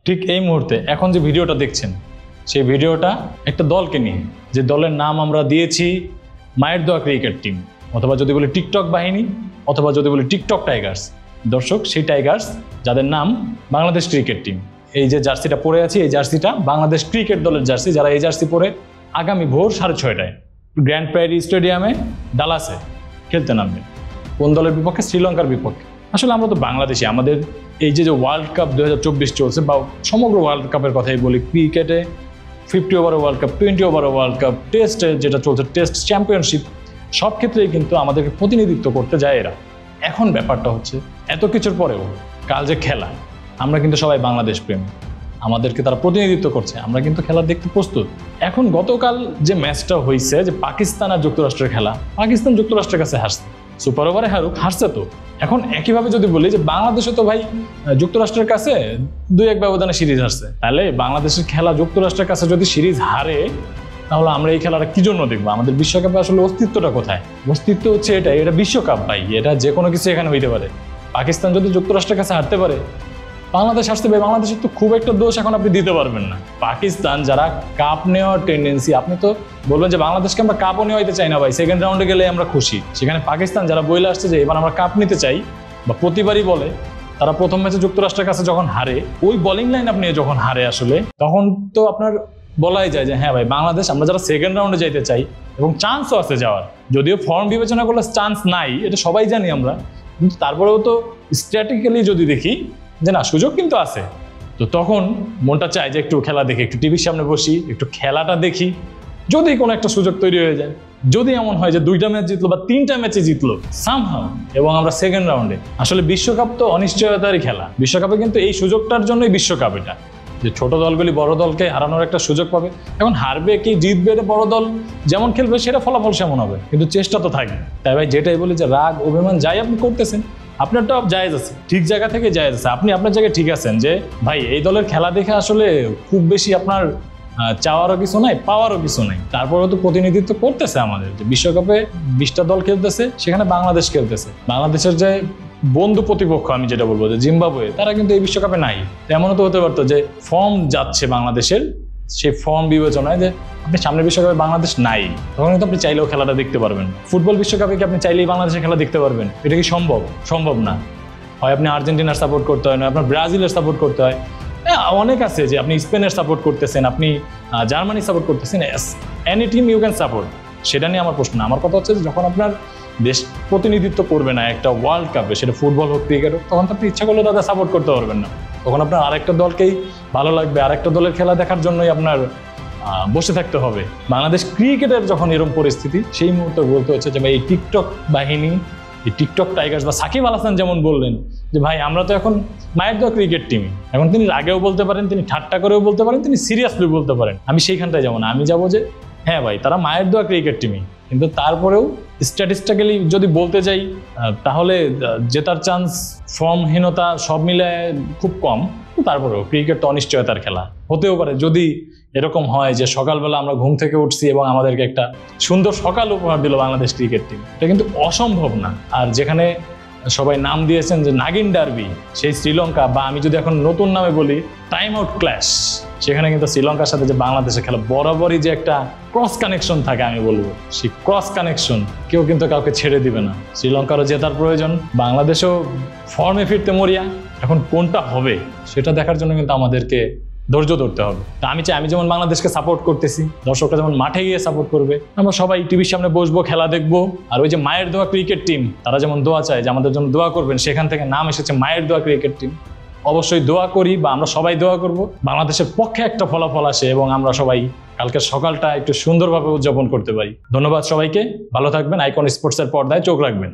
ঠিক এই মুহূর্তে এখন যে ভিডিওটা দেখছেন সেই ভিডিওটা একটা দলকে নিয়ে, যে দলের নাম আমরা দিয়েছি মায়ের দোয়া ক্রিকেট টিম, অথবা যদি বলি টিকটক বাহিনী, অথবা যদি বলি টিকটক টাইগার্স। দর্শক, সেই টাইগার্স যাদের নাম বাংলাদেশ ক্রিকেট টিম। এই যে জার্সিটা পরে আছি, এই জার্সিটা বাংলাদেশ ক্রিকেট দলের জার্সি। যারা এই জার্সি পরে আগামী ভোর 6:30টায় গ্র্যান্ড প্রাইরি স্টেডিয়ামে ডালাসে খেলতে নামবে। কোন দলের বিপক্ষে? শ্রীলঙ্কার বিপক্ষে। আসলে আমরা তো বাংলাদেশি, আমাদের এই যে ওয়ার্ল্ড কাপ 2024 চলছে, বা সমগ্র ওয়ার্ল্ড কাপের কথাই বলি, ক্রিকেটে 50 ওভারের ওয়ার্ল্ড কাপ, 20 ওভারের ওয়ার্ল্ড কাপ, টেস্টে যেটা চলছে টেস্ট চ্যাম্পিয়নশিপ, সব ক্ষেত্রেই কিন্তু আমাদেরকে প্রতিনিধিত্ব করতে যায় এরা। এখন ব্যাপারটা হচ্ছে এত কিছুর পরেও কাল যে খেলা, আমরা কিন্তু সবাই বাংলাদেশ প্রেমী, আমাদেরকে তারা প্রতিনিধিত্ব করছে, আমরা কিন্তু খেলা দেখতে প্রস্তুত। এখন গতকাল যে ম্যাচটা হয়েছে, যে পাকিস্তান আর যুক্তরাষ্ট্রের খেলা, পাকিস্তান যুক্তরাষ্ট্রের কাছে হারছে, সুপার ওভারে হারুক, হারছে তো। এখন একইভাবে যদি বলি যে বাংলাদেশে তো ভাই যুক্তরাষ্ট্রের কাছে 2-1 ব্যবধানে সিরিজ হারছে, তাহলে বাংলাদেশের খেলা যুক্তরাষ্ট্রের কাছে যদি সিরিজ হারে, তাহলে আমরা এই খেলাটা কি জন্য দেখবো? আমাদের বিশ্বকাপে আসলে অস্তিত্বটা কোথায়? অস্তিত্ব হচ্ছে এটা বিশ্বকাপ ভাই, এটা যে কোনো কিছু এখানে হইতে পারে। পাকিস্তান যদি যুক্তরাষ্ট্রের কাছে হারতে পারে, বাংলাদেশ আসতে পারে, বাংলাদেশের তো খুব একটা দোষ এখন আপনি দিতে পারবেন না। পাকিস্তান যারা কাপ নেওয়ার টেন্ডেন্সি, আপনি তো বলবেন যে বাংলাদেশকে আমরা কাপও নেওয়াইতে চাই না ভাই, সেকেন্ড রাউন্ডে গেলে আমরা খুশি। সেখানে পাকিস্তান যারা বইলে আসছে যে এবার আমরা কাপ নিতে চাই, বা প্রতিবারই বলে, তারা প্রথম ম্যাচে যুক্তরাষ্ট্রের কাছে যখন হারে, ওই বোলিং লাইন আপনি যখন হারে আসলে, তখন তো আপনার বলাই যায় যে হ্যাঁ ভাই, বাংলাদেশ আমরা যারা সেকেন্ড রাউন্ডে যাইতে চাই, এবং চান্সও আছে যাওয়ার, যদিও ফর্ম বিবেচনা করলে চান্স নাই, এটা সবাই জানি আমরা, কিন্তু তারপরেও তো স্ট্র্যাটেজিক্যালি যদি দেখি যে না, সুযোগ কিন্তু আছে, তো তখন মনটা চায় যে একটু খেলা দেখি, একটু টিভির সামনে বসি, একটু খেলাটা দেখি। যদি কোনো একটা সুযোগ তৈরি হয়ে যায়, যদি এমন হয় যে 2টা ম্যাচ জিতলো বা 3টা ম্যাচে জিতলো সামহাউ, এবং আমরা সেকেন্ড রাউন্ডে, আসলে বিশ্বকাপ তো অনিশ্চয়তারই খেলা। বিশ্বকাপে কিন্তু এই সুযোগটার জন্যই বিশ্বকাপ, এটা যে ছোট দলগুলি বড় দলকে হারানোর একটা সুযোগ পাবে। এখন হারবে কি জিতবে, এটা বড় দল যেমন খেলবে সেটা ফলাফল সেমন হবে, কিন্তু চেষ্টা তো থাকবে। তাই ভাই, যেটাই বলি যে রাগ অভিমান যাই আপনি করতেছেন, আপনারটা জায়েজ আছে, ঠিক জায়গা থেকে জায়েজ আছে, আপনি আপনার জায়গায় ঠিক আছেন, যে ভাই এই দলের খেলা দেখে আসলে খুব বেশি আপনার চাওয়ারও কিছু নাই, পাওয়ারও কিছু নাই। তারপরেও তো প্রতিনিধিত্ব করতেছে আমাদের, যে বিশ্বকাপে 20টা দল খেলতেছে, সেখানে বাংলাদেশ খেলতেছে। বাংলাদেশের যে বন্ধু প্রতিপক্ষ, আমি যেটা বলবো যে জিম্বাবুয়ে, তারা কিন্তু এই বিশ্বকাপে নাই। এমনও তো হতে পারতো যে ফর্ম যাচ্ছে বাংলাদেশের, সেই ফর্ম বিবেচনায় যে আপনি সামনের বিশ্বকাপে বাংলাদেশ নাই, তখন কিন্তু আপনি চাইলেও খেলাটা দেখতে পারবেন। ফুটবল বিশ্বকাপে কি আপনি চাইলেই বাংলাদেশের খেলা দেখতে পারবেন? এটা কি সম্ভব? সম্ভব না। হয় আপনি আর্জেন্টিনার সাপোর্ট করতে হয়, না আপনার ব্রাজিলের সাপোর্ট করতে হয়। অনেক আছে যে আপনি স্পেনের সাপোর্ট করতেছেন, আপনি জার্মানি সাপোর্ট করতেছেন, any team you can support. সেটা নিয়ে আমার প্রশ্ন না। আমার কথা হচ্ছে যে যখন আপনার দেশ প্রতিনিধিত্ব করবে না একটা ওয়ার্ল্ড কাপে, সেটা ফুটবল হোক ক্রিকেট হোক, তখন তো আপনি ইচ্ছা করলে তাদের সাপোর্ট করতে পারবেন না। তখন আপনার আরেকটা দলকেই ভালো লাগবে, আরেকটা দলের খেলা দেখার জন্যই আপনার বসে থাকতে হবে। বাংলাদেশ ক্রিকেটের যখন এরকম পরিস্থিতি, সেই মুহূর্তে বলতে হচ্ছে যে ভাই, এই টিকটক বাহিনী, এই টিকটক টাইগার্স, বা সাকিব আল হাসান যেমন বললেন যে ভাই আমরা তো এখন মায়ের দোয়া ক্রিকেট টিম, এখন তিনি রাগেও বলতে পারেন, তিনি ঠাট্টা করেও বলতে পারেন, তিনি সিরিয়াসলি বলতে পারেন। আমি সেইখানটায় যাবো না, আমি যাবো যে হ্যাঁ ভাই, তারা মায়ের দোয়া ক্রিকেট টিমই, কিন্তু তারপরেও স্ট্যাটিস্টিক্যালি যদি বলতে যাই, তাহলে জেতার চান্স, ফর্মহীনতা সব মিলে খুব কম। তারপরেও ক্রিকেট তো অনিশ্চয়তার খেলা, হতেও পারে যদি এরকম হয় যে সকালবেলা আমরা ঘুম থেকে উঠছি এবং আমাদেরকে একটা সুন্দর সকাল উপহার দিল বাংলাদেশ ক্রিকেট টিম, এটা কিন্তু অসম্ভব না। আর যেখানে সবাই নাম দিয়েছেন যে নাগিন ডার্বি, সেই শ্রীলঙ্কা, বা আমি যদি এখন নতুন নামে বলি টাইম আউট ক্ল্যাশ, সেখানে কিন্তু শ্রীলঙ্কার সাথে যে বাংলাদেশের খেলা, বরাবরই যে একটা ক্রস কানেকশন থাকে, আমি বলবো সেই ক্রস কানেকশন কেউ কিন্তু কাউকে ছেড়ে দিবে না। শ্রীলঙ্কারও জেতার প্রয়োজন, বাংলাদেশও ফর্মে ফিরতে মরিয়া। এখন কোনটা হবে সেটা দেখার জন্য কিন্তু আমাদেরকে ধৈর্য ধরতে হবে। তা আমি চাই, আমি যেমন বাংলাদেশকে সাপোর্ট করতেছি, দর্শকরা যেমন মাঠে গিয়ে সাপোর্ট করবে, আমরা সবাই টিভির সামনে বসবো, খেলা দেখবো। আর ওই যে মায়ের দোয়া ক্রিকেট টিম, তারা যেমন দোয়া চায় যে আমাদের জন্য দোয়া করবেন, সেখান থেকে নাম এসেছে মায়ের দোয়া ক্রিকেট টিম। অবশ্যই দোয়া করি, বা আমরা সবাই দোয়া করব বাংলাদেশের পক্ষে একটা ফলাফল আসে, এবং আমরা সবাই কালকের সকালটা একটু সুন্দরভাবে উদযাপন করতে পারি। ধন্যবাদ সবাইকে, ভালো থাকবেন। আইকন স্পোর্টসের পর্দায় চোখ রাখবেন।